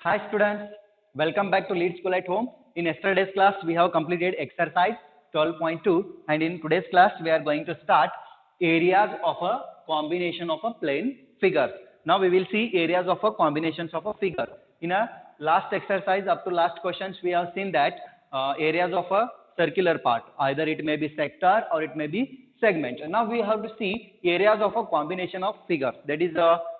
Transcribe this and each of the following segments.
Hi students, welcome back to Lead School at Home. In yesterday's class, we have completed exercise 12.2 and in today's class, we are going to start areas of a combination of a plane figure. Now we will see areas of a combinations of a figure. In a last exercise up to last questions, we have seen that areas of a circular part, either it may be sector or it may be segment. And now we have to see areas of a combination of figures. That is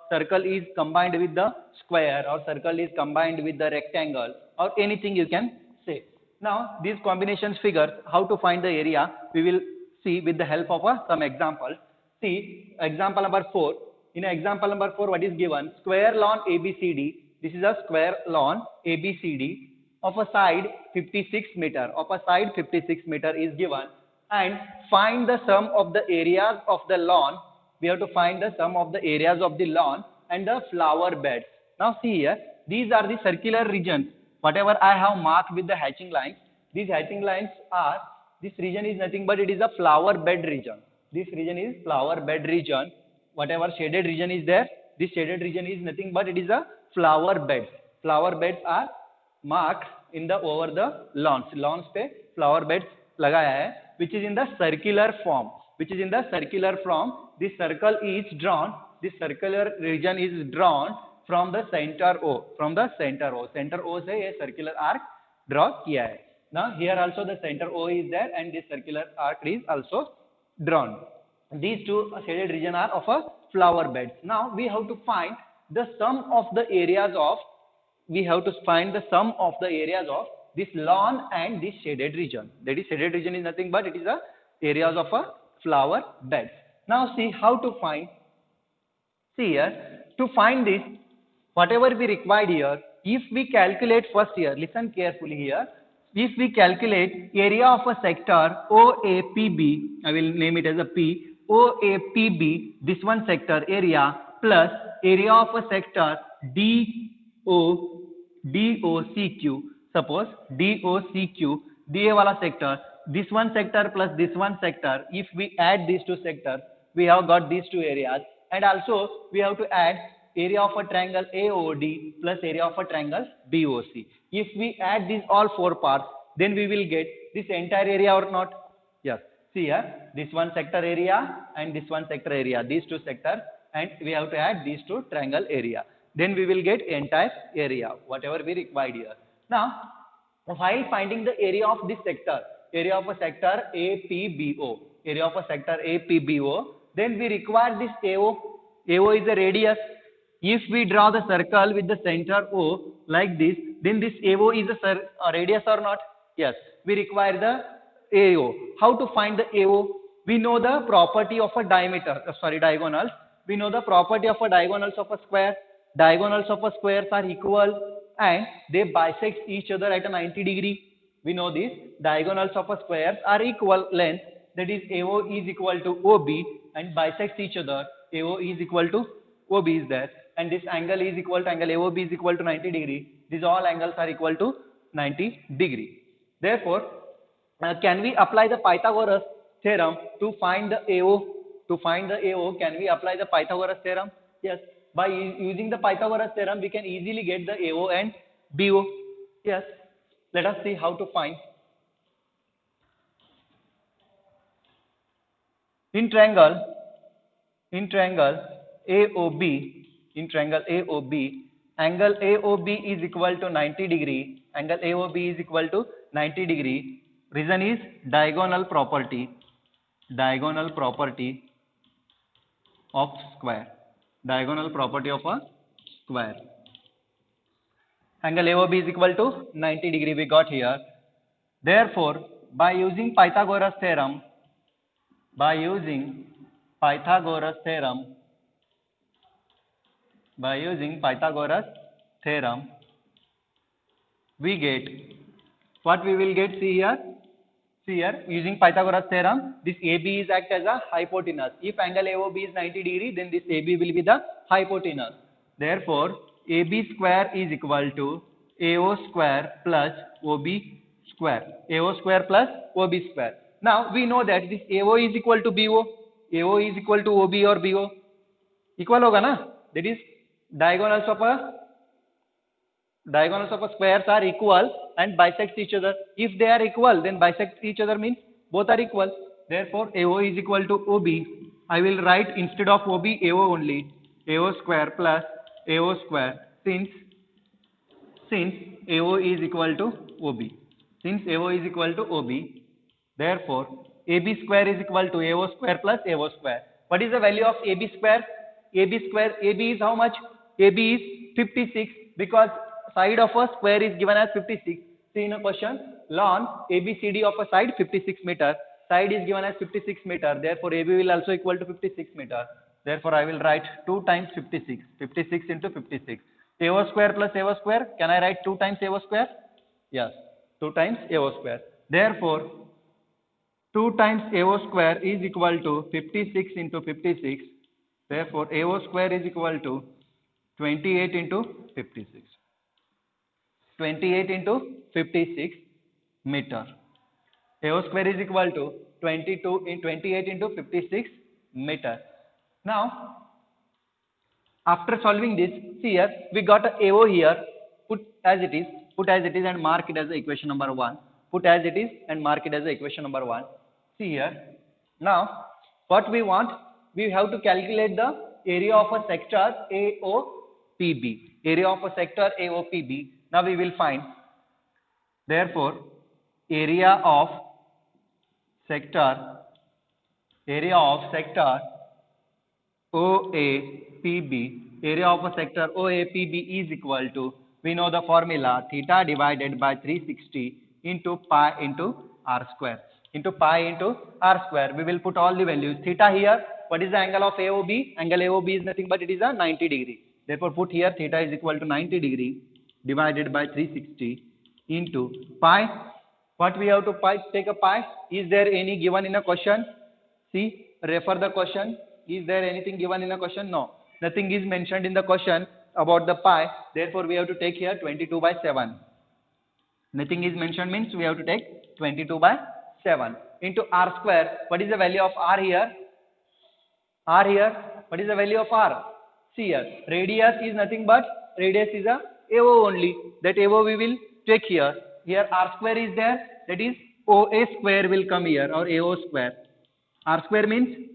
circle is combined with the square or circle is combined with the rectangle or anything you can say. Now these combinations figures, how to find the area, we will see with the help of some examples. See example number 4. In example number 4, what is given? Square lawn ABCD. This is a square lawn ABCD of a side 56 meter. Of a side 56 meter is given, and find the sum of the areas of the lawn. We have to find the sum of the areas of the lawn and the flower beds. Now see here, these are the circular regions. Whatever I have marked with the hatching lines, these hatching lines are, this region is nothing but it is a flower bed region. This region is flower bed region. Whatever shaded region is there, this shaded region is nothing but it is a flower beds. Flower beds are marked in the over the lawns. Lawns पे flower beds लगाया है, which is in the circular form. Which is in the circular form. This circle is drawn. This circular region is drawn from the center O. From the center O. Center O से ये circular arc draw किया है. Now here also the center O is there and this circular arc is also drawn. These two shaded region are of a flower beds. Now we have to find the sum of the areas of, we have to find the sum of the areas of this lawn and this shaded region. That is shaded region is nothing but it is a areas of a flower beds. Now see how to find. See here, to find this, whatever we required here, if we calculate first here, listen carefully here. If we calculate area of a sector OAPB, I will name it as a P, OAPB, this one sector area plus area of a sector DOCQ, suppose DOCQ, DA wala sector, this one sector plus this one sector, if we add these two sectors, we have got these two areas, and also we have to add area of a triangle AOD plus area of a triangle BOC. If we add these all four parts, then we will get this entire area or not? Yes. See here, this one sector area and this one sector area, these two sectors, and we have to add these two triangle area. Then we will get entire area, whatever we required here. Now, while finding the area of this sector, area of a sector APBO, area of a sector APBO, then we require this AO. AO is a radius. If we draw the circle with the center O like this, then this AO is a radius or not? Yes. We require the AO. How to find the AO? We know the property of a diagonals. We know the property of a diagonals of a square. Diagonals of a squares are equal and they bisect each other at a 90 degree. We know this. Diagonals of a squares are equal length. That is AO is equal to OB and bisects each other. AO is equal to OB is there. And this angle is equal to angle AOB is equal to 90 degree. These all angles are equal to 90 degree. Therefore, can we apply the Pythagoras theorem to find the AO? To find the AO, can we apply the Pythagoras theorem? Yes. By using the Pythagoras theorem, we can easily get the AO and BO. Yes. Let us see how to find. In triangle AOB, angle AOB is equal to 90 degree. Angle AOB is equal to 90 degree. Reason is diagonal property of square. Diagonal property of a square. Angle AOB is equal to 90 degree we got here. Therefore, by using Pythagoras theorem, we get what we will get. See here, using Pythagoras theorem, this AB is act as a hypotenuse. If angle AOB is 90 degree, then this AB will be the hypotenuse. Therefore, AB square is equal to AO square plus OB square. AO square plus OB square. Now we know that this AO is equal to BO. AO is equal to OB or BO. Equal होगा ना? That is diagonals of a diagonals of a squares are equal and bisect each other. If they are equal, then bisect each other means both are equal. Therefore, AO is equal to OB. I will write instead of OB AO only. AO square plus AO square since AO is equal to OB. Since AO is equal to OB, therefore AB square is equal to AO square plus AO square. What is the value of AB square? AB square, AB is how much? AB is 56 because side of a square is given as 56. See in a question, ln ABCD of a side 56 meter. Side is given as 56 meter. Therefore, AB will also equal to 56 meter. Therefore, I will write 2 times 56. 56 into 56. AO square plus AO square. Can I write 2 times AO square? Yes, 2 times AO square. Therefore, 2 times AO square is equal to 56 into 56. Therefore, AO square is equal to 28 into 56. 28 into 56 meter. AO square is equal to 28 into 56 meter. Now, after solving this, see here, we got a AO here, put as it is and mark it as the equation number 1. Put as it is and mark it as the equation number 1. See here. Now, what we want, we have to calculate the area of a sector AOPB. Area of a sector AOPB. Now we will find. Therefore, area of sector OAPB. Area of a sector OAPB is equal to, we know the formula, theta divided by 360 into pi into r square. Into pi into r square. We will put all the values. Theta here, what is the angle of AOB? Angle AOB is nothing but it is a 90 degree. Therefore, put here theta is equal to 90 degree divided by 360 into pi. What we have to take a pi? Is there any given in a question? See, refer the question. Is there anything given in a question? No. Nothing is mentioned in the question about the pi. Therefore, we have to take here 22 by 7. Nothing is mentioned means we have to take 22 by 7 into r square. What is the value of r here? R here. What is the value of r? See here. Radius is nothing but radius is a AO only. That AO we will take here. Here r square is there. That is OA square will come here or AO square. R square means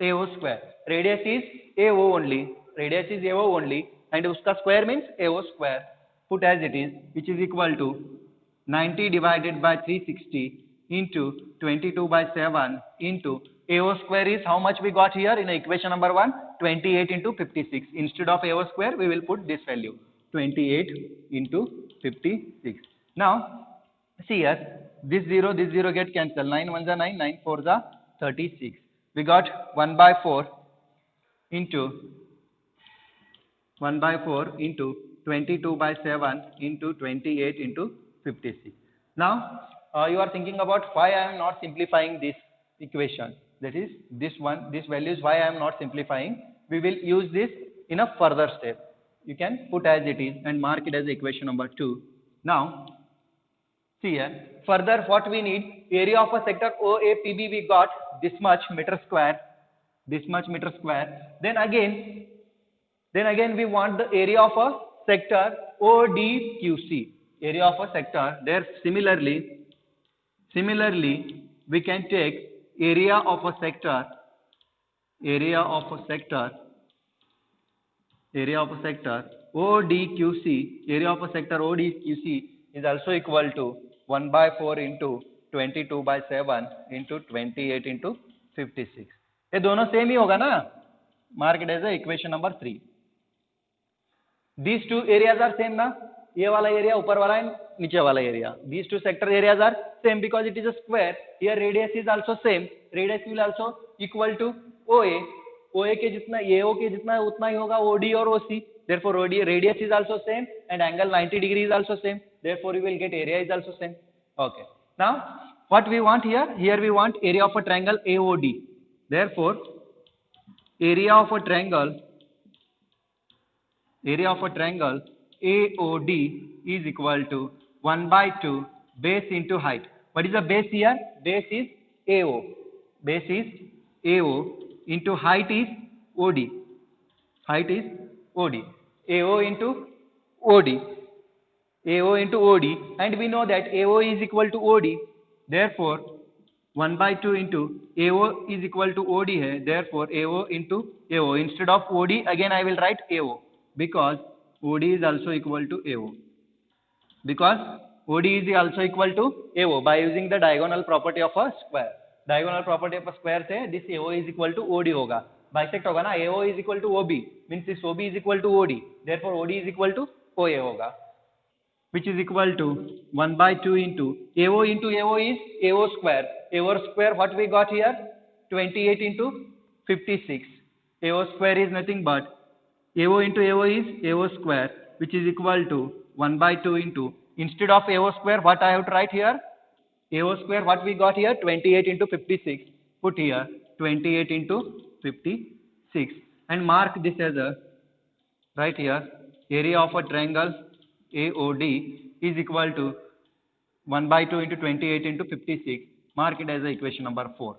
AO square. Radius is AO only. Radius is AO only. And uska square means AO square. Put as it is, which is equal to 90 divided by 360 into 22 by 7 into AO square is how much we got here in equation number 1? 28 into 56. Instead of AO square, we will put this value. 28 into 56. Now, see here, this 0 get cancelled. 9 1s are 9, 9 4s are 36. We got 1 by 4 into 22 by 7 into 28 into 56. Now, you are thinking about why I am not simplifying this equation. That is, this value is why I am not simplifying. We will use this in a further step. You can put as it is and mark it as equation number 2. Now, see here, further what we need, area of a sector OAPB we got this much meter square. Then again we want the area of a sector ODQC. Area of a sector. There similarly we can take area of a sector ODQC. Area of a sector ODQC is also equal to 1 by 4 into 22 by 7 into 28 into 56. ये दोनों same ही होगा ना? Mark it as a equation number 3. These two areas are same ना? ये वाला area ऊपर वाला है, नीचे वाला area. These two sector areas are same because it is a square. Here radius is also same. Radius will also equal to OA. OA के जितना AO के जितना उतना ही होगा OD और OC. Therefore, radius is also same and angle 90 degree is also same. Therefore, you will get area is also same. Okay. Now, what we want here? Here we want area of a triangle AOD. Therefore, area of a triangle AOD is equal to 1 by 2 base into height. What is the base here? Base is AO. Base is AO into height is OD. Height is OD. AO into OD. AO into OD, and we know that AO is equal to OD. Therefore 1 by 2 into AO is equal to OD है, therefore AO into AO. Instead of OD, again I will write AO, because OD is also equal to AO. Because OD is also equal to AO by using the diagonal property of a square. Diagonal property of a square से this AO is equal to OD होगा. Bisect होगा ना, AO is equal to OB, means this OB is equal to OD. Therefore OD is equal to OA होगा, which is equal to 1 by 2 into AO is AO square. AO square, what we got here? 28 into 56. AO square is nothing but AO into AO is AO square, which is equal to 1 by 2 into, instead of AO square, what I have to write here? AO square, what we got here? 28 into 56. Put here 28 into 56 and mark this as a, right here, area of a triangle AOD is equal to 1 by 2 into 28 into 56. Mark it as a equation number 4.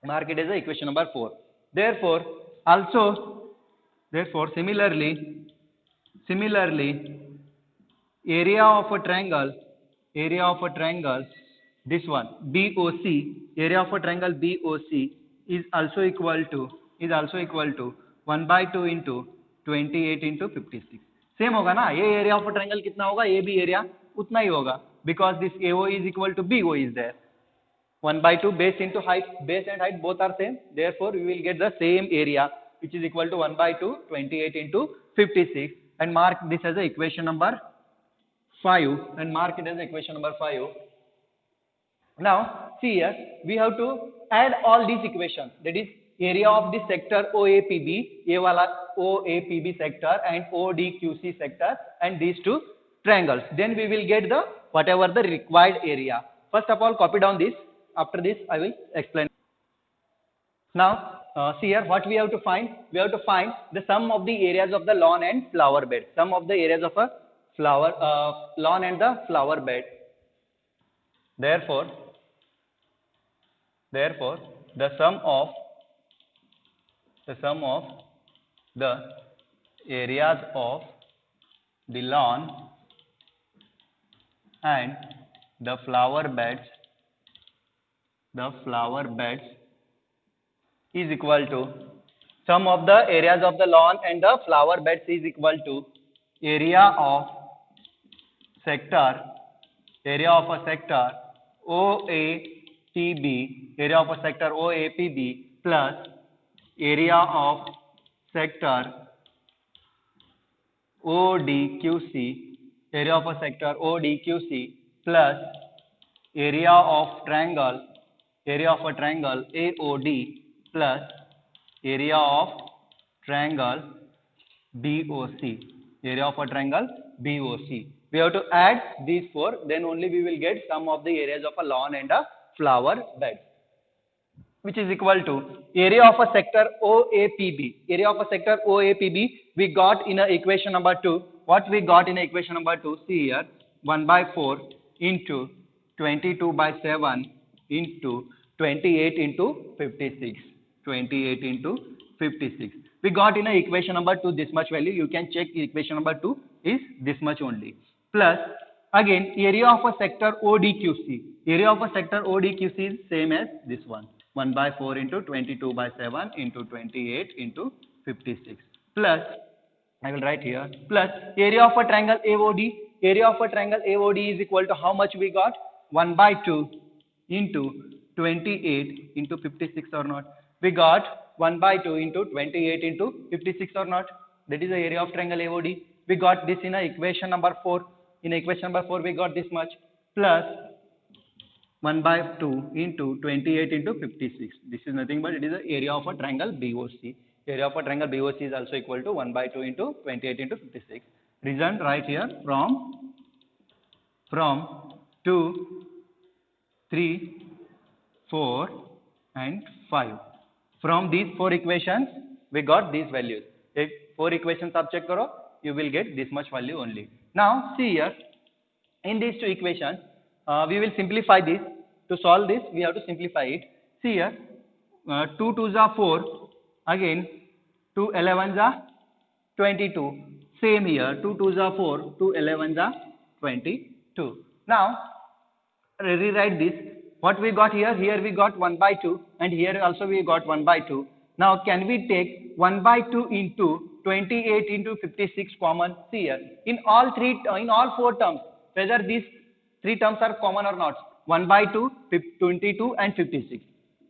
Mark it as a equation number 4. Therefore, similarly, area of a triangle, this one, BOC, area of a triangle BOC is also equal to 1 by 2 into 28 into 56. Same होगा ना, ये area of triangle कितना होगा, ये भी area उतना ही होगा, because this AO is equal to BO is there. 1 by 2 base into height, base and height both are same, therefore we will get the same area, which is equal to 1 by 2, 28 into 56, and mark this as a equation number 5, and mark it as equation number 5. Now see here, we have to add all these equations, that is area of this sector OAPB, ये वाला OAPB sector and ODQC sector, and these two triangles. Then we will get the whatever the required area. First of all, copy down this. After this, I will explain. Now see here, what we have to find? We have to find the sum of the areas of the lawn and flower bed. Sum of the areas of a lawn and the flower bed. Therefore, the sum of the areas of the lawn and the flower beds is equal to, sum of the areas of the lawn and the flower beds is equal to area of a sector OAPB, plus area of sector ODQC, plus area of a triangle AOD, plus area of triangle BOC. We have to add these four, then only we will get sum of the areas of a lawn and a flower bed, which is equal to area of a sector OAPB. Area of a sector OAPB we got in equation number 2. What we got in equation number 2? See here, 1 by 4 into 22 by 7 into 28 into 56. We got in equation number 2 this much value. You can check equation number 2 is this much only. Plus again area of a sector ODQC. Area of a sector ODQC is same as this one. 1 by 4 into 22 by 7 into 28 into 56. Plus, I will write here, plus area of a triangle AOD. Area of a triangle AOD is equal to how much we got? 1 by 2 into 28 into 56 or not? We got 1 by 2 into 28 into 56 or not? That is the area of triangle AOD. We got this in equation number 4. In equation number 4 we got this much, plus 1 by 2 into 28 into 56. This is nothing but it is the area of a triangle BOC. Area of a triangle BOC is also equal to 1 by 2 into 28 into 56. Reason right here from 2, 3, 4 and 5. From these 4 equations we got these values. If 4 equations आप check करो, you will get this much value only. Now see here, in these 2 equations we will simplify this. To solve this, we have to simplify it. See here, 2 2s are 4, again 2 11s are 22. Same here, 2 2s are 4, 2 11s are 22. Now rewrite this. What we got here? Here we got 1 by 2 and here also we got 1 by 2. Now can we take 1 by 2 into 28 into 56 common? See here. In all four terms, whether these three terms are common or not. 1 by 2, 22 and 56.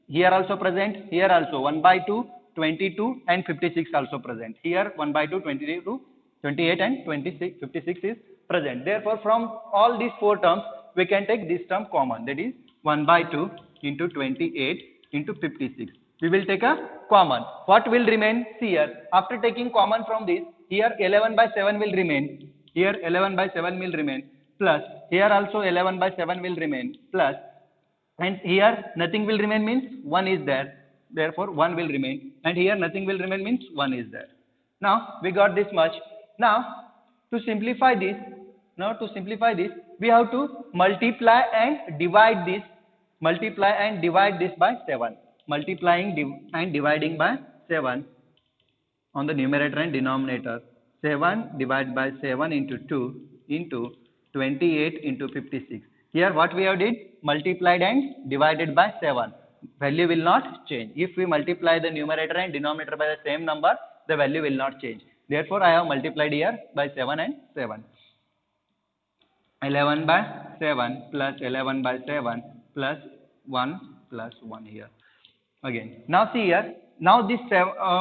Here also present. Here also 1 by 2, 22 and 56 also present. Here 1 by 2, 22, 28 and 26, 56 is present. Therefore, from all these four terms, we can take this term common. That is 1 by 2 into 28 into 56. We will take a common. What will remain? See here. After taking common from this, here 11 by 7 will remain. Here 11 by 7 will remain. Plus here also 11 by 7 will remain. Plus and here nothing will remain means 1 is there. Therefore 1 will remain. And here nothing will remain means 1 is there. Now we got this much. Now to simplify this, we have to multiply and divide this. Multiply and divide this by 7. Multiplying and dividing by 7 on the numerator and denominator. 7 divided by 7 into 2 into 28 into 56. Here what we have did? Multiplied and divided by 7. Value will not change. If we multiply the numerator and denominator by the same number, the value will not change. Therefore, I have multiplied here by 7 and 7. 11 by 7 plus 11 by 7 plus 1 here. Again. Now see here. Now this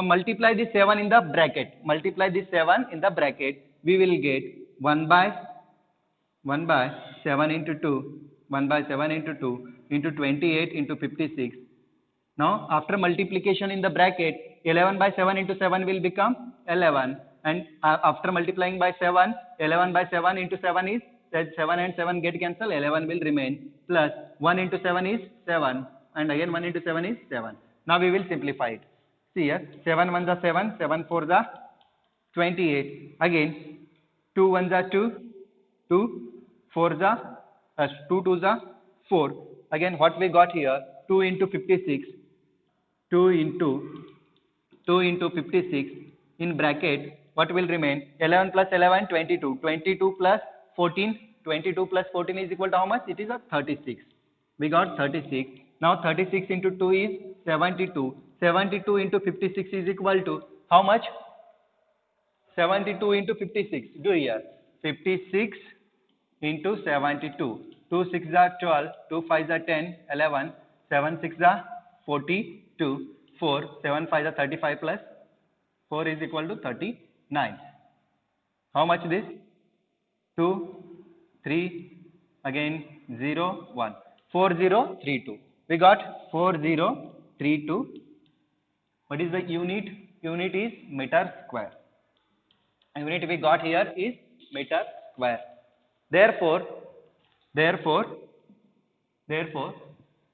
multiply this 7 in the bracket. Multiply this 7 in the bracket. We will get 1 by 7 into 2. 1 by 7 into 2 into 28 into 56. Now after multiplication in the bracket, 11 by 7 into 7 will become 11. And after multiplying by 7, 11 by 7 into 7 is 7 and 7 get cancelled, 11 will remain. Plus 1 into 7 is 7. And again 1 into 7 is 7. Now we will simplify it. See here, 7 1s are 7, 7 4s are 28. Again, 2 1s are 2, 2 4s are 2 2s are 4. Again, what we got here? 2 into 56. 2 into 56 in bracket. What will remain? 11 plus 11, 22. 22 plus 14. 22 plus 14 is equal to how much? It is a 36. We got 36. Now 36 into 2 is 72. 72 into 56 is equal to how much? 72 into 56. Do here. 56 into 72. 2 6 are 12. 2 5 are 10. 11. 7 6 are 42. 4 7 5 are 35 plus 4 is equal to 39. How much this? 2 3 again 0 1. 4032. We got 4032. What is the unit? Unit is meter square. Unit we got here is meter square. Therefore,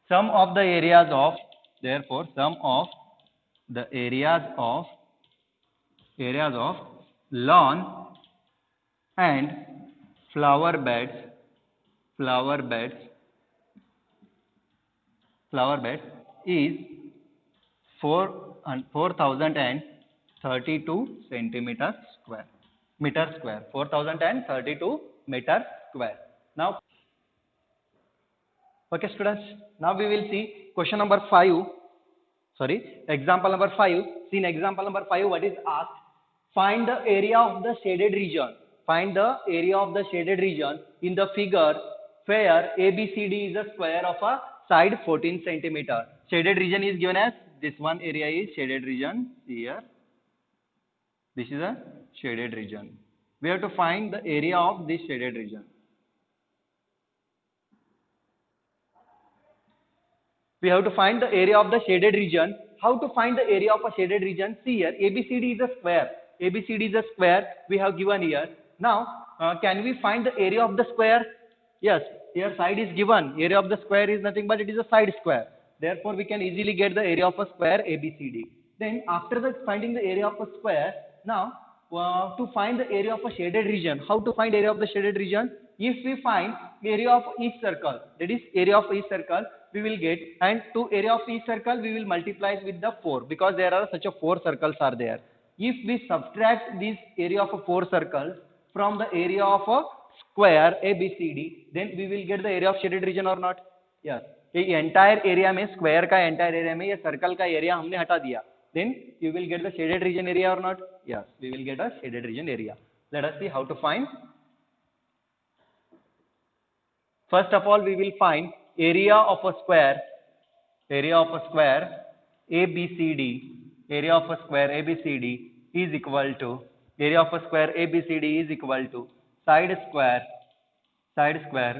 sum of the areas of lawn and flower beds is 4032 centimeter square. Meter square. 4032 meter square. Now, okay students, now we will see question number 5. Example number 5. See in example number 5 what is asked? Find the area of the shaded region. Find the area of the shaded region in the figure where ABCD is a square of a side 14 centimeter. Shaded region is given as this one area is shaded region here. This is a shaded region. We have to find the area of this shaded region. We have to find the area of the shaded region. How to find the area of a shaded region? See here, ABCD is a square. ABCD is a square we have given here. Now, can we find the area of the square? Yes, here side is given. Area of the square is nothing but it is a side square. Therefore, we can easily get the area of a square ABCD. Then, after finding the area of a square, now to find the area of a shaded region. How to find area of the shaded region? If we find area of each circle, that is area of each circle, we will get, and to area of each circle we will multiply it with the 4 because there are such a 4 circles are there. If we subtract this area of a 4 circles from the area of a square ABCD, then we will get the area of shaded region or not? Yes. ये entire area में square का entire area में ये circle का area हमने हटा दिया. Then you will get the shaded region area or not? Yes, we will get a shaded region area. Let us see how to find. First of all, we will find area of a square ABCD. Area of a square ABCD is equal to side square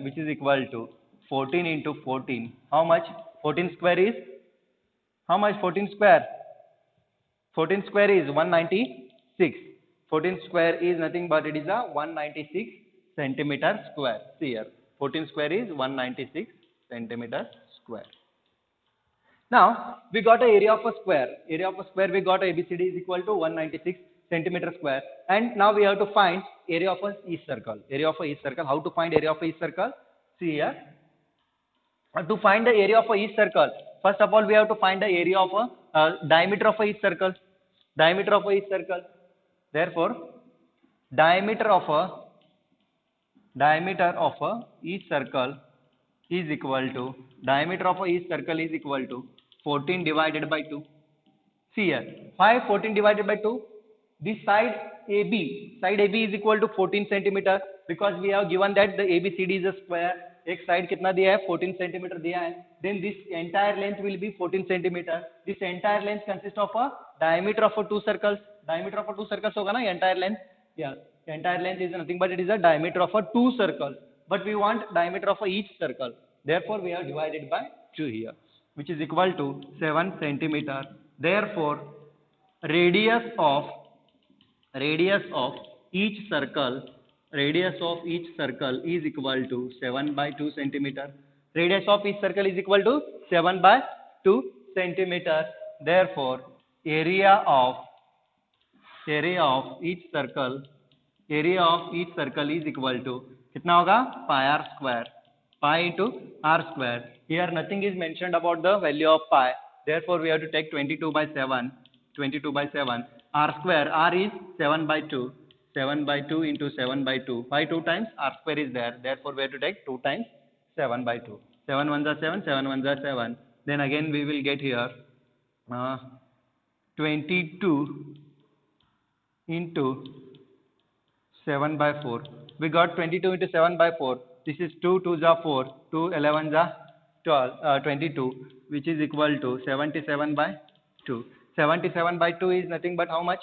which is equal to 14 into 14. How much? 14 square is how much? 14 square. 14 square is 196. 14 square is nothing but it is a 196 centimeter square. See here. 14 square is 196 centimeter square. Now we got a area of a square. Area of a square we got ABCD is equal to 196 centimeter square. And now we have to find area of a each circle. Area of a each circle. How to find area of a each circle? See here. To find the area of a each circle, first of all we have to find the area of a diameter of a each circle. Diameter of a each circle. Therefore, diameter of a each circle is equal to 14 divided by 2. See here. Why 14 divided by 2? This side AB is equal to 14 centimeter because we have given that the ABCD is a square. एक side कितना दिया है 14 centimetre दिया है. Then this entire length will be 14 centimeter. This entire length consists of a diameter of a two circles. Diameter of a two circles होगा ना entire length. Yeah, entire length is nothing but it is a diameter of a two circles. But we want diameter of a each circle. Therefore, we have divided by 2 here, which is equal to 7 centimeter. Therefore, radius of each circle is equal to 7 by 2 centimeter. Radius of each circle is equal to 7 by 2 centimeter. Therefore, area of each circle is equal to कितना होगा pi r square. Pi into r square. Here nothing is mentioned about the value of pi. Therefore, we have to take 22 by 7. R square, r is 7 by 2. 7 by 2 into 7 by 2. Why 2 times? R square is there. Therefore, we have to take 2 times 7 by 2. 7 1s are 7, 7 1s are 7. Then again we will get here 22 into 7 by 4. We got 22 into 7 by 4. This is 2 2s are 4. 2 11s are 22, which is equal to 77 by 2. 77 by 2 is nothing but how much?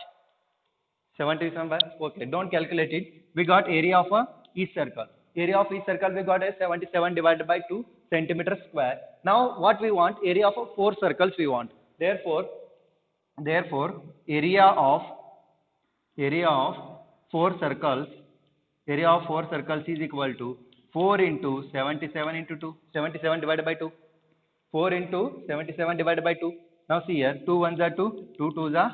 77 by, okay, don't calculate it. We got area of a each circle. Area of each circle we got as 77 divided by 2 centimeter square. Now what we want? Area of 4 circles we want. Therefore, area of 4 circles is equal to 4 into 77 into 2. 77 divided by 2. 4 into 77 divided by 2. Now see here, 2 1s are 2, 2 2s are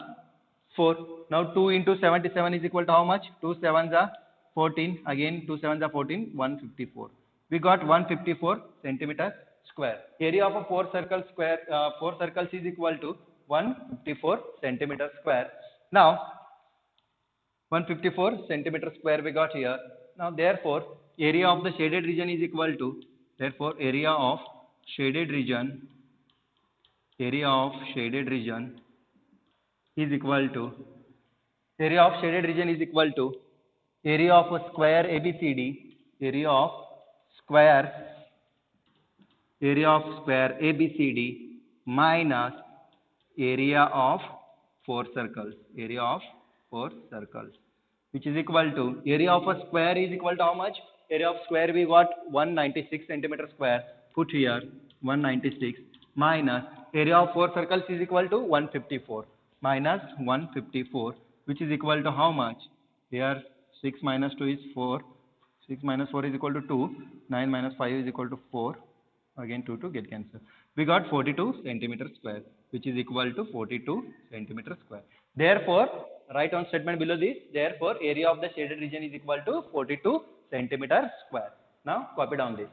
4. Now 2 into 77 is equal to how much? 2 7s are 14. Again 2 7s are 14. 154. We got 154 centimeter square. Area of a 4 circles is equal to 154 centimeter square. Now 154 centimeter square we got here. Now therefore, area of the shaded region is equal to, therefore area of shaded region is equal to area of a square ABCD, area of square ABCD minus area of 4 circles, which is equal to area of a square is equal to how much? Area of square we got 196 centimeter square. Put here 196 minus area of 4 circles is equal to 154 minus 154, which is equal to how much? Here 6 minus 2 is 4. 6 minus 4 is equal to 2. 9 minus 5 is equal to 4. Again 2 to get cancelled. We got 42 centimeter square, which is equal to 42 centimeter square. Therefore, write on statement below this. Therefore, area of the shaded region is equal to 42 centimeter square. Now copy down this.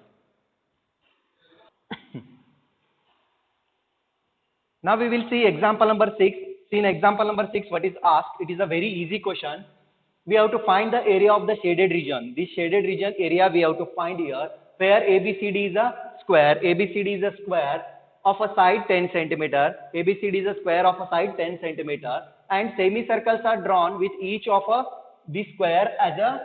Now we will see example number 6. See in example number 6 what is asked. It is a very easy question. we have to find the area of the shaded region. This shaded region area we have to find here, where ABCD is a square. ABCD is a square of a side 10 centimeter. ABCD is a square of a side 10 centimeter, and semicircles are drawn with each of this square as a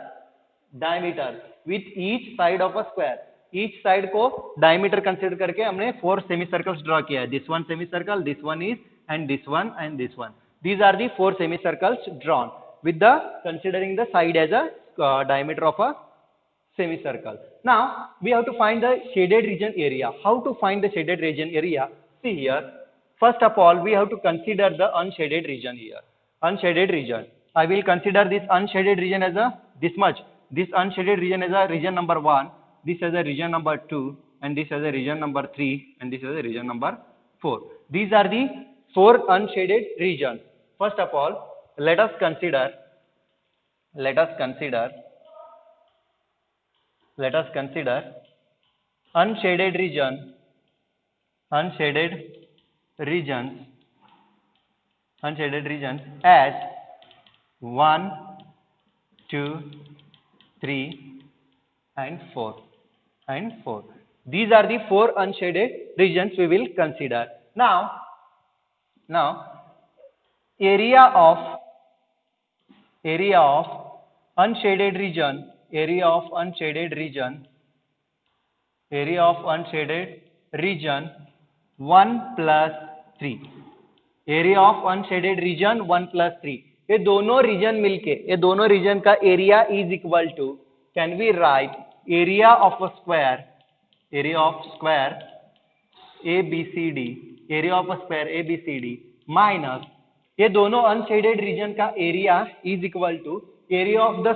diameter with each side of a square. Each side को diameter consider करके हमने 4 semicircles draw किया है. This one semicircle, this one is, and this one and this one. These are the 4 semicircles drawn with the considering the side as a diameter of a semicircle. Now we have to find the shaded region area. How to find the shaded region area? See here. First of all, we have to consider the unshaded region here. Unshaded region. I will consider this unshaded region as a this much. This unshaded region is a region number 1. This is a region number 2, and this is a region number 3, and this is a region number 4. These are the 4 unshaded regions. First of all, let us consider unshaded regions as 1, 2, 3 and 4. These are the 4 unshaded regions we will consider. Now area of unshaded region 1 plus 3. Area of unshaded region 1 plus 3. ये दोनों reason मिलके, ये दोनों region का area is equal to, can we write area of square ABCD minus ये दोनों unshaded region का area is equal to area of the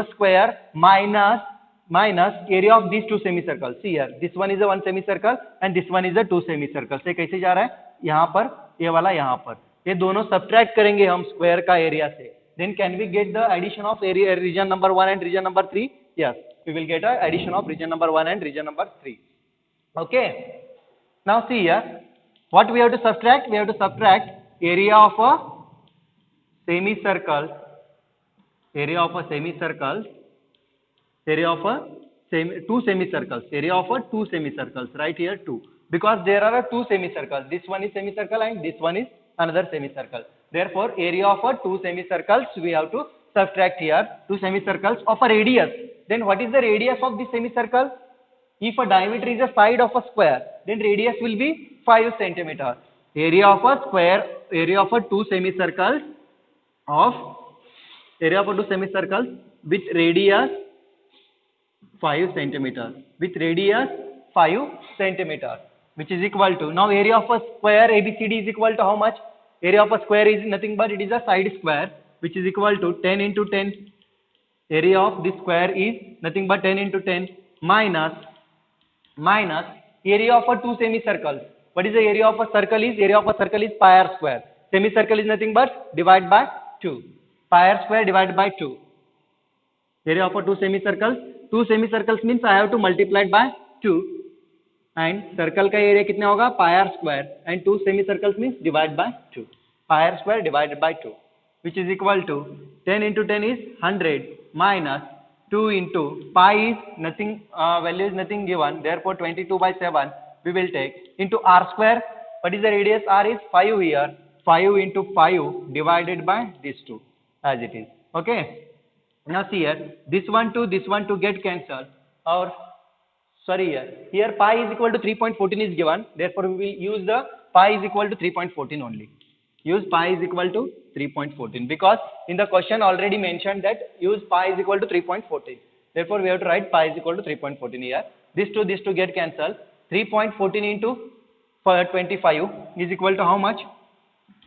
square minus area of this 2 semicircles. See here, this one is a 1 semicircle and this one is a 2 semicircles. ये कैसे जा रहा है? यहाँ पर, ये वाला यहाँ पर, ये दोनों सब्ट्रैक्ट करेंगे हम स्क्वायर का एरिया से. Then can we get the addition of area region number 1 and region number 3? Yes, we will get a addition of region number 1 and region number 3. Okay. Now see here, what we have to subtract? We have to subtract area of a semicircle, two semicircles, right here 2, because there are 2 semicircles. This one is semicircle and this one is another semicircle. Therefore, area of 2 semicircles we have to subtract here. 2 semicircles of a radius. Then what is the radius of this semicircle? If a diameter is a side of a square, then radius will be 5 centimeter. Area of a 2 semicircles with radius 5 centimeter, which is equal to, now area of a square ABCD is equal to how much? Area of a square is nothing but it is a side square, which is equal to 10 into 10. Area of this square is nothing but 10 into 10 minus area of a 2 semicircles. What is the area of a circle is? Area of a circle is pi r square. Semicircle is nothing but divide by 2. Pi r square divided by 2. Area of a 2 semicircles. 2 semicircles means I have to multiply it by 2. And circle का area कितना होगा? Pi r square. And 2 semicircles means divide by 2. Pi r square divided by 2, which is equal to 10 into 10 is 100 minus 2 into pi is nothing, value is nothing given. Therefore 22 by 7 we will take into r square. What is the radius? R is 5 here. 5 into 5 divided by this 2 as it is. Okay. Now see here, this one to get cancelled, or sorry, here pi is equal to 3.14 is given. Therefore we will use the pi is equal to 3.14 only. Use pi is equal to 3.14 because in the question already mentioned that use pi is equal to 3.14. Therefore we have to write pi is equal to 3.14 here. This to get cancelled. 3.14 into 25 is equal to how much?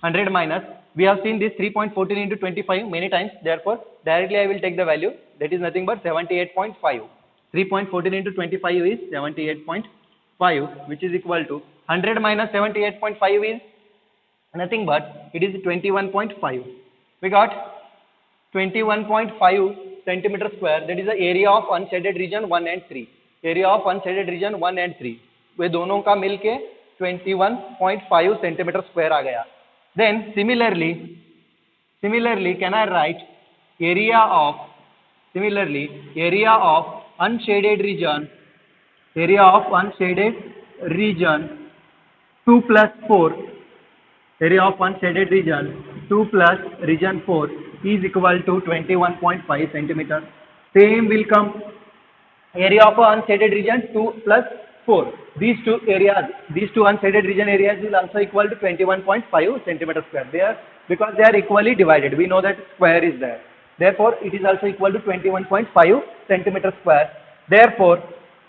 100 minus. We have seen this 3.14 into 25 many times. Therefore directly I will take the value, that is nothing but 78.5. 3.14 into 25 is 78.5, which is equal to 100 minus 78.5 is nothing but it is 21.5. We got 21.5 centimeter square. That is the area of unshaded region 1 and 3. Area of unshaded region 1 and 3. वे दोनों का मिलके 21.5 centimeter square आ गया. Then similarly can I write area of, similarly, area of unshaded region, 2 plus 4, area of unshaded region 2 plus region 4 is equal to 21.5 centimeter. Same will come area of unshaded region 2 plus 4. These two unshaded region areas will also equal to 21.5 centimeter square. Because they are equally divided. We know that square is there. Therefore, it is also equal to 21.5 centimeter square. Therefore,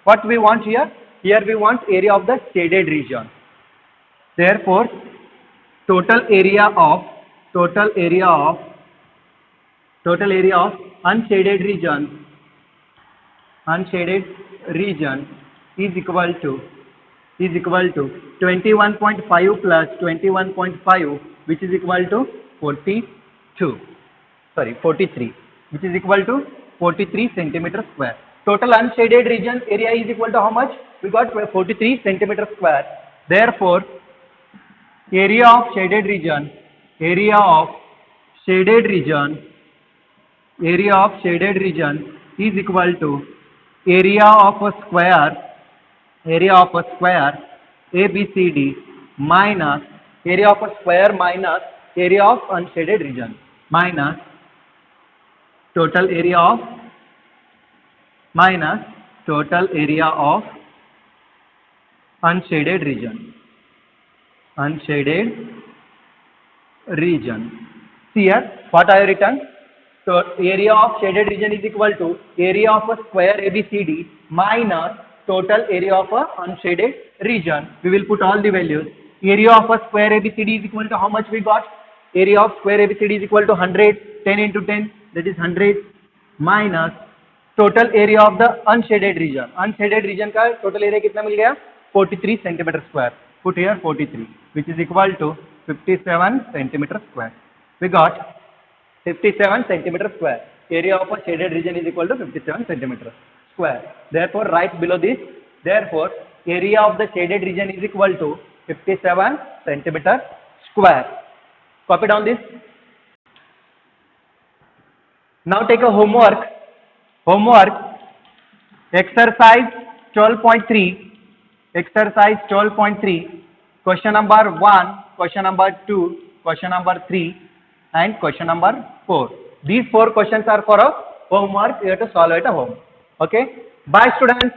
what we want here? Here we want area of the shaded region. Therefore, total area of unshaded region is equal to 21.5 plus 21.5, which is equal to 43, which is equal to 43 centimeter square. Total unshaded region area is equal to how much? We got 43 centimeter square. Therefore, area of shaded region is equal to area of a square ABCD minus area of a square minus area of unshaded region minus total area of unshaded region. See here, what I have written? So area of shaded region is equal to area of a square ABCD minus total area of a unshaded region. We will put all the values. Area of a square ABCD is equal to how much we got? Area of square ABCD is equal to 100, 10 into 10, that is 100, minus total area of the unshaded region. Unshaded region का total area कितना मिल गया? 43 centimeter square. Put here 43, which is equal to 57 centimeter square. We got 57 centimeter square. Area of a shaded region is equal to 57 centimeter square. Therefore, write below this. Therefore, area of the shaded region is equal to 57 centimeter square. Copy down this. Now take a homework. Exercise 12.3. Exercise 12.3. Question number 1, question number 2, question number 3, and question number 4. These 4 questions are for a homework. You have to solve at home. Okay. Bye, students.